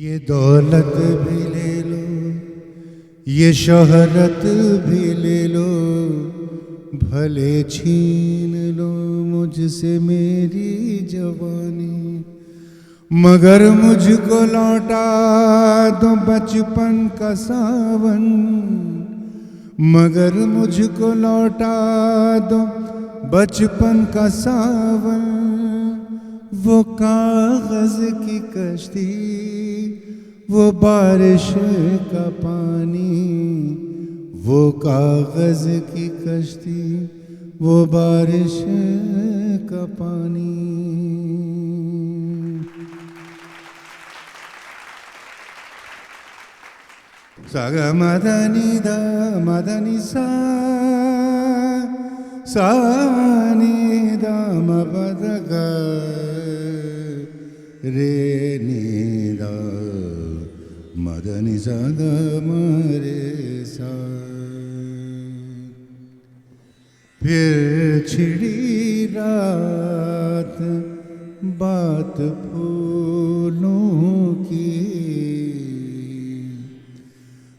ये दौलत भी ले लो, ये शोहरत भी ले लो, भले छीन लो मुझसे मेरी जवानी, मगर मुझको लौटा दो बचपन का सावन, मगर मुझको लौटा दो बचपन का सावन। वो कागज की कश्ती, वो बारिश का पानी, वो कागज की कश्ती, वो बारिश का पानी। साग मदनी दा मदनी सा सानी दा मबदग रे नी दा मदनी सा ग मरे सा। फिर छिड़ी रात बात फूलों की,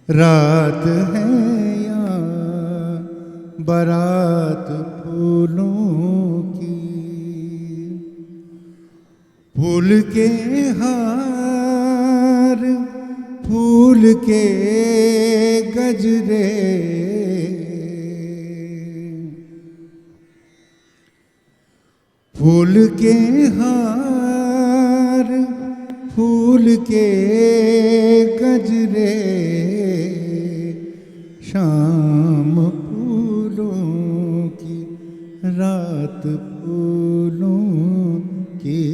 रात है या बारात फूलों की, फूल के हार फूल के गजरे, फूल के हार फूल के गजरे, शाम फूलों की रात फूलों की,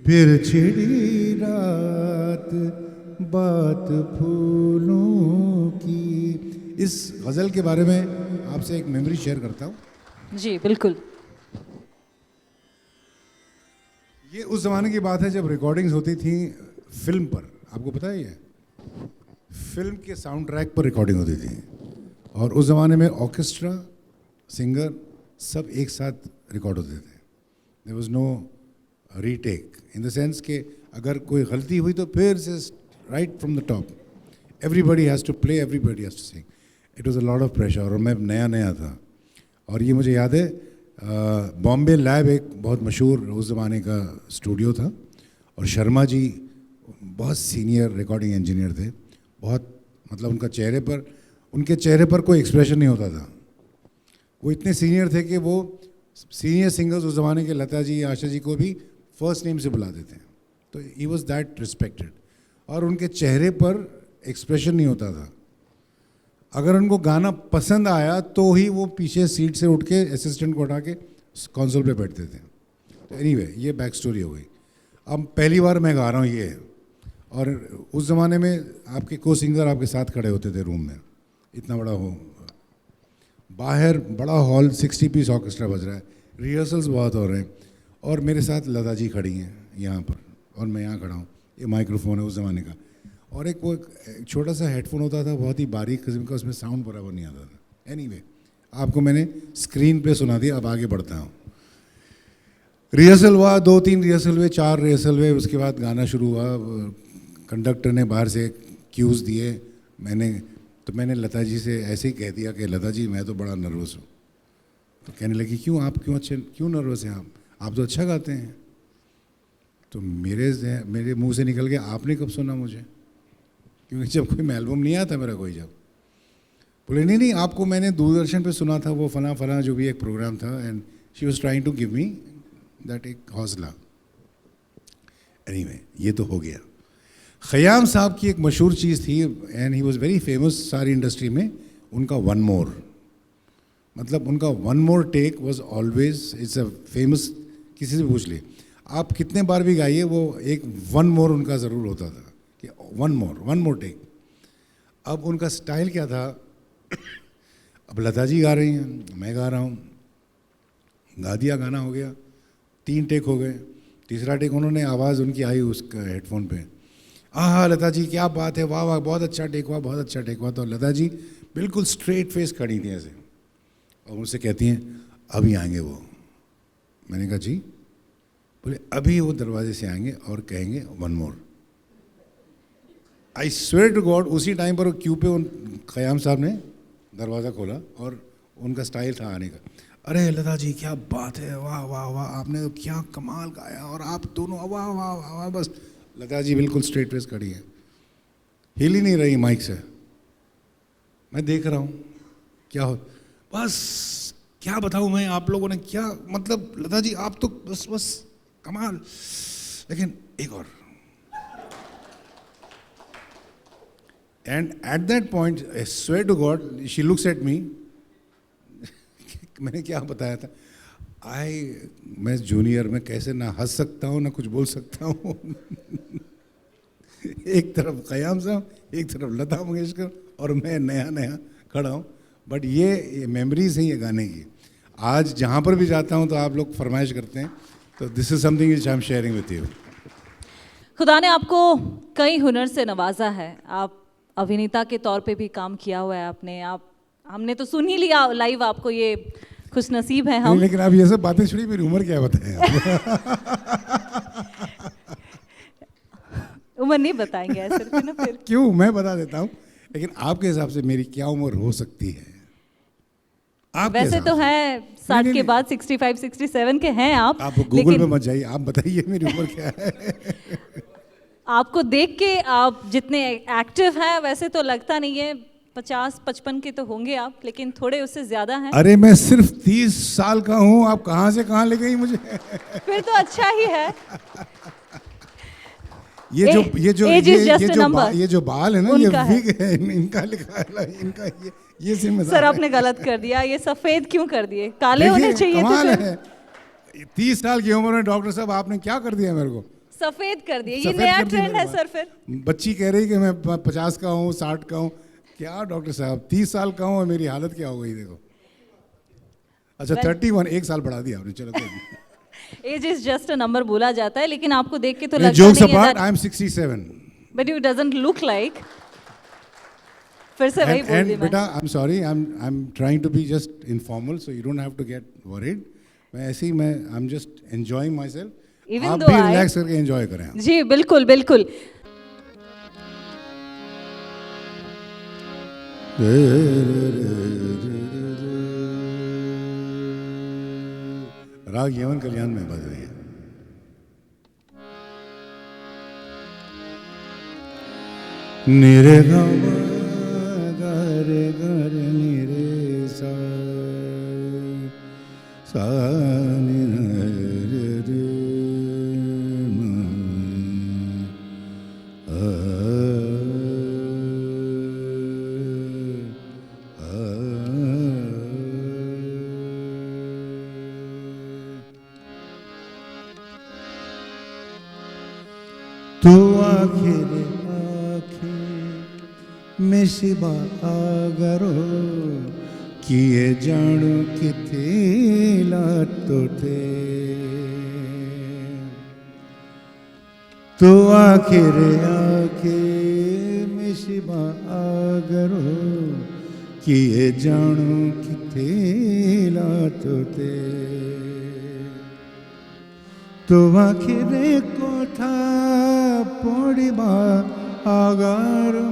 फिर छिड़ी रात बात फूलों की। इस गज़ल के बारे में आपसे एक मेमोरी शेयर करता हूँ। जी बिल्कुल। ये उस ज़माने की बात है जब रिकॉर्डिंग्स होती थी फिल्म पर। आपको पता है ये फिल्म के साउंड ट्रैक पर रिकॉर्डिंग होती थी, और उस ज़माने में ऑर्केस्ट्रा सिंगर सब एक साथ रिकॉर्ड होते थे। There was no retake in the sense कि अगर कोई गलती हुई तो फिर से right from the top, everybody has to play, everybody has to sing. It was a lot of pressure, और मैं नया नया था। और ये मुझे याद है, बॉम्बे लैब एक बहुत मशहूर उस ज़माने का स्टूडियो था, और शर्मा जी बहुत सीनियर रिकॉर्डिंग इंजीनियर थे। बहुत मतलब उनके चेहरे पर कोई एक्सप्रेशन नहीं होता था। वो इतने सीनियर थे कि वो सीनियर सिंगर्स उस ज़माने के लता जी, आशा जी को भी फर्स्ट नेम से बुलाते थे। तो ही वॉज दैट रिस्पेक्टेड, और उनके चेहरे पर एक्सप्रेशन नहीं होता था। अगर उनको गाना पसंद आया तो ही वो पीछे सीट से उठ के असिस्टेंट को उठा के कंसोल पे बैठते थे। तो एनीवे ये बैक स्टोरी हो गई। अब पहली बार मैं गा रहा हूँ ये, और उस ज़माने में आपके को सिंगर आपके साथ खड़े होते थे रूम में, इतना बड़ा हो, बाहर बड़ा हॉल, 60 पीस ऑर्केस्ट्रा बज रहा है, रिहर्सल्स बहुत हो रहे हैं, और मेरे साथ लता जी खड़ी हैं यहाँ पर, और मैं यहाँ खड़ा हूँ। ये माइक्रोफोन है उस ज़माने का, और एक वो एक छोटा सा हेडफोन होता था, बहुत ही बारीक किस्म का, उसमें साउंड बराबर नहीं आता था। एनीवे आपको मैंने स्क्रीन पे सुना दिया, अब आगे बढ़ता हूँ। रिहर्सल हुआ, 2-3 रिहर्सल हुए, 4 रिहर्सल हुए, उसके बाद गाना शुरू हुआ। कंडक्टर ने बाहर से क्यूज़ दिए, मैंने लता जी से ऐसे ही कह दिया कि लता जी मैं तो बड़ा नर्वस हूँ। तो कहने लगी क्यों नर्वस हैं आप तो अच्छा गाते हैं। तो मेरे मुंह से निकल गया, आपने कब सुना मुझे, क्योंकि जब कोई मैं एल्बम नहीं आया था मेरा कोई। जब बोले नहीं आपको मैंने दूरदर्शन पे सुना था, वो फला जो भी एक प्रोग्राम था, and she was trying to give me that एक हौसला। एनीवे ये तो हो गया। ख़याम साहब की एक मशहूर चीज़ थी, and he was very famous सारी इंडस्ट्री में, उनका वन मोर। मतलब उनका one more take was always, it's a famous, किसी से पूछ ले आप कितने बार भी गाइए, वो एक वन मोर उनका ज़रूर होता था कि वन मोर टेक। अब उनका स्टाइल क्या था, अब लता जी गा रही हैं, मैं गा रहा हूँ, गा दिया, गाना हो गया, 3 टेक हो गए, तीसरा टेक उन्होंने आवाज़ उनकी आई उसका हेडफोन पे, हाँ लता जी क्या बात है, वाह बहुत अच्छा टेक हुआ, बहुत अच्छा टेक हुआ। तो लता जी बिल्कुल स्ट्रेट फेस खड़ी थी ऐसे, और मुझसे कहती हैं अभी आएंगे वो। मैंने कहा जी, बोले अभी वो दरवाजे से आएंगे और कहेंगे one more. I swear to God उसी टाइम पर क्यू पे उन क़याम साहब ने दरवाज़ा खोला और उनका स्टाइल था आने का। अरे लता जी क्या बात है, वाह वाह वाह, आपने तो क्या कमाल गाया, और आप दोनों वाह वाह वाह वाह। बस लता जी बिल्कुल स्ट्रेट फेस खड़ी है, हिल ही नहीं रही माइक से। मैं देख रहा हूँ क्या हो, बस क्या बताऊँ मैं, आप लोगों ने क्या मतलब, लता जी आप तो बस बस कमाल। लेकिन एक और, and at that point I swear to God she looks at me, मैंने क्या बताया था, मैं जूनियर में कैसे ना हंस सकता हूँ ना कुछ बोल सकता हूँ। एक तरफ क़याम साहब, एक तरफ लता मंगेशकर, और मैं नया नया खड़ा हूँ। बट ये मेमोरीज हैं ये गाने की। आज जहाँ पर भी जाता हूँ तो आप लोग फरमाइश करते हैं, तो this is something which I am sharing with you. खुदा ने आपको कई हुनर से नवाजा है। आप अभिनेता के तौर पे भी काम किया हुआ है आपने। आप हमने तो सुन ही लिया लाइव, आपको ये खुश नसीब है हम। लेकिन आप ये सब बातें छोड़िए, मेरी उम्र क्या बताएं आप? उम्र नहीं बताएंगे ऐसे फिर ना फिर। क्यों, मैं बता देता हूँ, लेकिन आपके हिसाब से मेरी क्या उम्र हो सकती है? आपके वैसे हिसाब तो से? है 60 के बाद 65 67 के हैं आप। आप गूगल पे मत जाइए, आप बताइए मेरी उम्र क्या है। आपको देख के आप जितने एक्टिव हैं वैसे तो लगता नहीं है, 50-55 के तो होंगे आप, लेकिन थोड़े उससे ज्यादा हैं। अरे मैं सिर्फ 30 साल का हूँ, आप कहाँ से कहाँ ले गई मुझे? फिर तो अच्छा ही है। ये जो बाल है ना, ये विग है, इनका लिखा है, इनका ये जिम्मेदार सर आपने गलत कर दिया, ये सफेद क्यों कर दिए, काले होने चाहिए कमाल थे। है, 30 साल की उम्र में डॉक्टर साहब आपने क्या कर दिया मेरे को? सफेद कर दिए, ये नया ट्रेंड है सर। फिर बच्ची कह रही कि मैं 50 का हूँ, 60 का हूँ, क्या डॉक्टर साहब 30 साल का हूँ और मेरी हालत क्या हो गई देखो। अच्छा 31, एक साल बढ़ा दिया आपने, चलो age is just a number बोला जाता है, लेकिन आपको देख के तो लगता नहीं है that I am 67, but you doesn't look like। फिर से वही बोल दी मैं। बेटा I'm sorry, I'm trying to be just informal so you don't have to get worried। मैं ऐसे ही I'm just enjoying myself। आप भी रिलैक्स करके एंजॉय करें। जी बिल्कुल बिल्कुल। राग यमन कल्याण में बज रही है। निरे गमा गरे गरे निरे सा सा नि रे रे तो आखिर में शिबा आगरो किए जानो किथे लातो थे। तो आखिर में शिबा आगरो किए जानो किथे लातो थे। तो आखिर कोठा पड़िबा आगारो,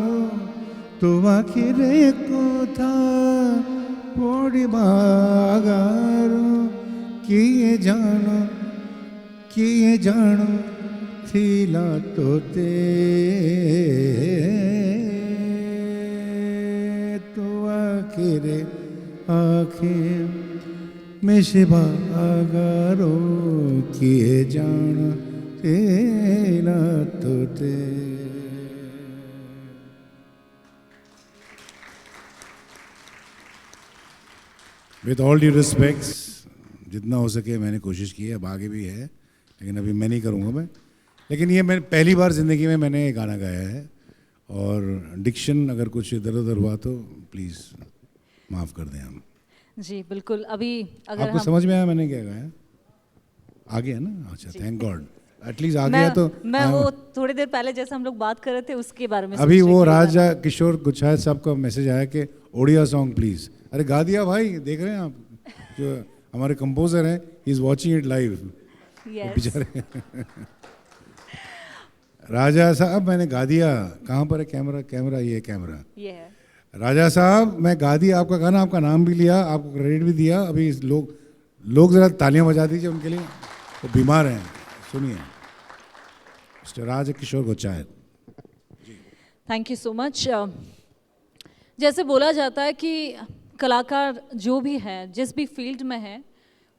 तो आखिर कोठा पड़िबा आगारो किए जानो थिला तोते। तो आखिर में शिबा आगारो किए जानो थिला तोते। विद ऑल ड्यू रिस्पेक्ट्स, जितना हो सके मैंने कोशिश की है, अब आगे भी है, लेकिन अभी मैं नहीं करूँगा मैं। लेकिन ये मैं पहली बार ज़िंदगी में मैंने ये गाना गाया है, और डिक्शन अगर कुछ इधर उधर हुआ तो प्लीज़ माफ़ कर दें हम। जी बिल्कुल। अभी अगर आपको समझ में आया मैंने क्या गाया? आ गया ना? अच्छा, थैंक गॉड, एटलीस्ट आ गया। तो मैं वो थोड़ी देर पहले जैसे हम लोग बात कर रहे थे उसके बारे में अभी वो राजा किशोर गुच्छायत साहब का मैसेज आया कि ओडिया सॉन्ग प्लीज़। अरे गा दिया भाई, देख रहे हैं आप, जो हमारे कंपोजर हैं, he is watching it live बेचारे। राजा साहब मैंने गा दिया, कहाँ पर है कैमरा? कैमरा, ये कैमरा। ये है। राजा साहब मैं गा दिया आपका गाना, आपका नाम भी लिया, आपको क्रेडिट भी दिया। अभी लोग ज़रा तालियां बजा दीजिए उनके लिए, वो बीमार हैं। सुनिए mister Raj Kishore Gochayat. Thank you so much. जैसे बोला जाता है कि कलाकार जो भी है, जिस भी फील्ड में है,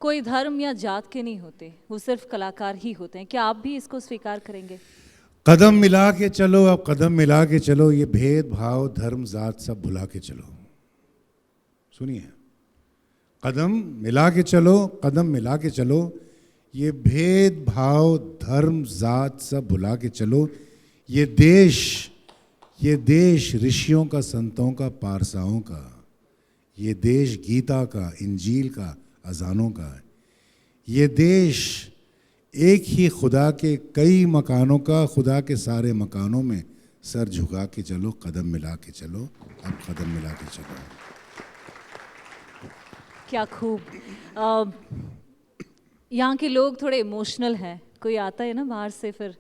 कोई धर्म या जात के नहीं होते, वो सिर्फ कलाकार ही होते हैं। क्या आप भी इसको स्वीकार करेंगे? कदम मिला के चलो, अब कदम मिला के चलो, ये भेदभाव धर्म जात सब भुला के चलो। सुनिए, कदम मिला के चलो, कदम मिला के चलो, ये भेदभाव धर्म जात सब भुला के चलो। ये देश ऋषियों का, संतों का, पारसाओं का, ये देश गीता का, इंजील का, अजानों का है। ये देश एक ही खुदा के कई मकानों का, खुदा के सारे मकानों में सर झुका के चलो, कदम मिला के चलो, अब कदम मिला के चलो। क्या खूब। यहाँ के लोग थोड़े इमोशनल हैं। कोई आता है ना बाहर से, फिर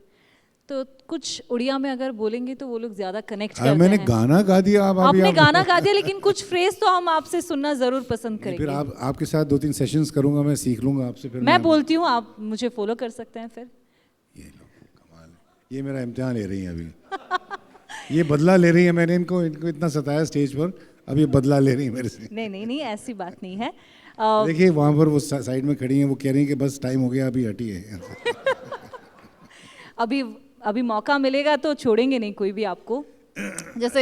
तो कुछ उड़िया में अगर बोलेंगे तो वो लोग ज्यादा कनेक्ट करते मैंने हैं। गाना गा दिया, आपने गाना गा दिया, लेकिन कुछ फ्रेज तो हम आपसे सुनना जरूर पसंद करेंगे। फिर आपके साथ 2-3 सेशंस करूंगा, मैं सीख लूंगा आपसे। फिर मैं बोलती हूँ, आप मुझे फॉलो कर सकते हैं फिर। ये लो, कमाल है। ये मेरा इम्तिहान ले रही हैं अभी। ये बदला ले रही है, मैंने इनको इतना सताया स्टेज पर, अब ये बदला ले रही है मेरे से। नहीं, ऐसी बात नहीं है। देखिए वहाँ पर वो साइड में खड़ी हैं, वो कह रही हैं कि बस टाइम हो गया, अभी हटिए। अभी मौका मिलेगा तो छोड़ेंगे नहीं कोई भी आपको। जैसे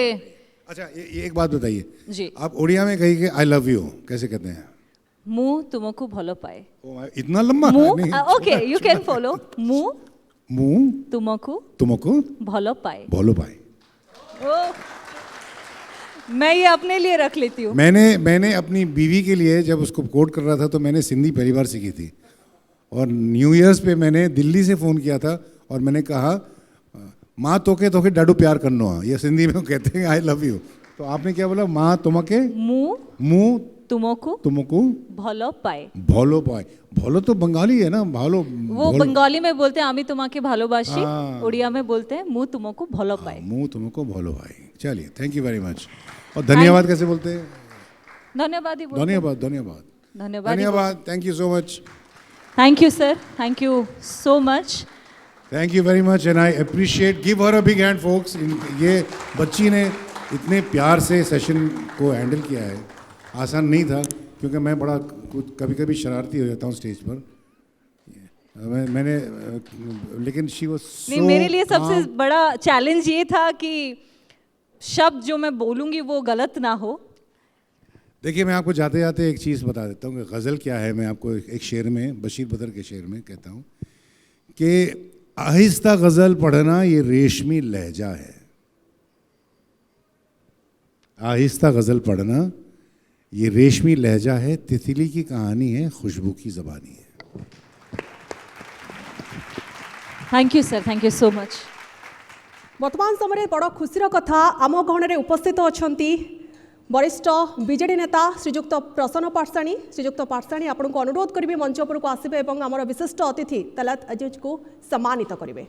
अच्छा, ये एक बात बताइए जी, आप उड़िया में कही कि आई लव यू कैसे कहते हैं? मुँह तुमको भलो पाए। इतना लंबा? मुँह, ओके, यू कैन फॉलो। मुँह तुमको भलो पाए। भोलो पाए। मैं ये अपने लिए रख लेती हूँ। मैंने अपनी बीवी के लिए जब उसको कोट कर रहा था तो मैंने सिंधी पहली बार सीखी थी, और न्यू ईयर्स पे मैंने दिल्ली से फ़ोन किया था और मैंने कहा माँ तोके डाडू प्यार करनो है, ये सिंधी में कहते हैं आई लव यू। तो आपने क्या बोला? माँ तुमके मुँह तुमको भलो पाए। भोलो पाए। भोलो तो बंगाली है ना, भालो वो बंगाली में बोलते हैं आमी तुम्हाके भालोबाशी, उड़िया में बोलते हैं मुँह तुमको भलो पाए। मुँह तुमको भोलो पाए। चलिए, थैंक यू वेरी मच। और धन्यवाद कैसे बोलते हैं? धन्यवाद ही बोलते हैं। धन्यवाद। Thank you so much. Thank you sir, thank you so much. Thank you very much and I appreciate, give her a big hand folks. ये बच्ची ने इतने प्यार से सेशन को हैंडल किया है, आसान नहीं था, क्योंकि मैं बड़ा कभी कभी शरारती हो जाता हूँ स्टेज पर। मैंने लेकिन शी वाज सो। नहीं, मेरे लिए सबसे बड़ा चैलेंज ये था कि शब्द जो मैं बोलूँगी वो गलत ना हो। देखिए, मैं आपको जाते जाते एक चीज़ बता देता हूँ कि गज़ल क्या है। मैं आपको एक शेर में, बशीर बदर के शेर में कहता हूँ कि आहिस्ता गज़ल पढ़ना ये रेशमी लहजा है। आहिस्ता गज़ल पढ़ना ये रेशमी लहजा है, तितली की कहानी है, खुशबू की ज़बानी है। Thank you sir, thank you so much. वर्तमान समय बड़ खुशीर कथा आम गहन उपस्थित अच्छा वरिष्ठ बीजेडी नेता श्रीजुक्त प्रसन्न पाठशाणी। श्रीजुक्त पाठशाणी आपन को अनुरोध करेंगे मंच उपरको आसबे और आमर विशिष्ट अतिथि तलत अजीज को सम्मानित करेंगे।